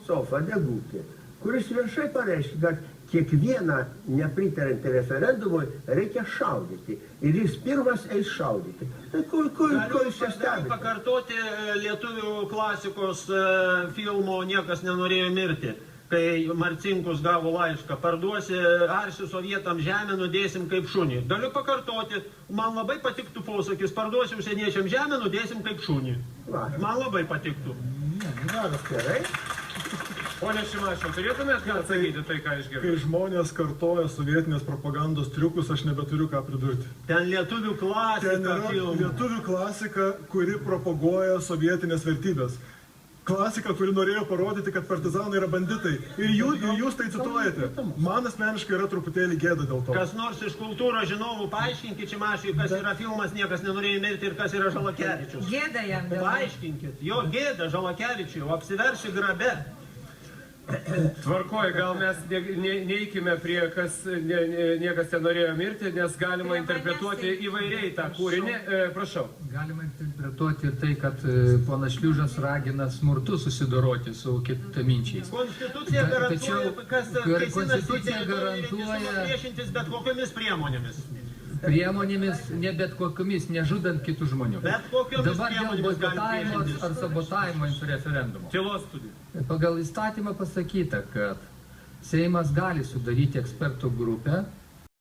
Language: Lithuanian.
filosofą Degutį, kuris viešai pareiškė, kad kiekvieną nepritariantį referendumui reikia šaudyti. Ir jis pirmas eis šaudyti. Tai kur jis čia stebi? Galiu pakartoti lietuvių klasikos filmo Niekas nenorėjo mirti, kai Marcinkus gavo laišką, parduosi arsi sovietam žemę, nudėsim kaip šunį. Galiu pakartoti, man labai patiktų posakis, parduosi užsieniečiam žemę, nudėsim kaip šunį. Man labai patiktų. Gerai. Pone Šimašiau, turėtumėt ką atsakyti tai, ką išgirdau? Kai žmonės kartoja sovietinės propagandos triukus, aš nebeturiu ką pridurti. Ten lietuvių klasika. Ten yra lietuvių klasika, kuri propaguoja sovietinės vertybės. Klasika, kuri norėjo parodyti, kad partizanai yra banditai. Ir jūs tai cituojate. Man asmeniškai yra truputėlį gėda dėl to. Kas nors iš kultūros žinovų paaiškinkit Šimašiui, kas yra filmas Niekas nenorėjo mirti ir kas yra Žalakevičius. Gėda jam. Paaiškinkit. Jo gėda Žalakevičiui, apsiverši grabe. Tvarkoju, gal mes neikime prie Niekas nenorėjo mirti, nes galima interpretuoti įvairiai tą kūrinį. Prašau. Galima interpretuoti ir tai, kad ponas Šliužas ragina smurtu susidoroti su kitaminčiais. Konstitucija garantuoja priešintis bet kokiamis priemonėmis. Priemonėmis, ne bet kokiamis, nežudant kitų žmonių. Dabar dėl boikotavimo ar sabotavimo referendumo. Tylos studija. Pagal įstatymą pasakyta, kad Seimas gali sudaryti ekspertų grupę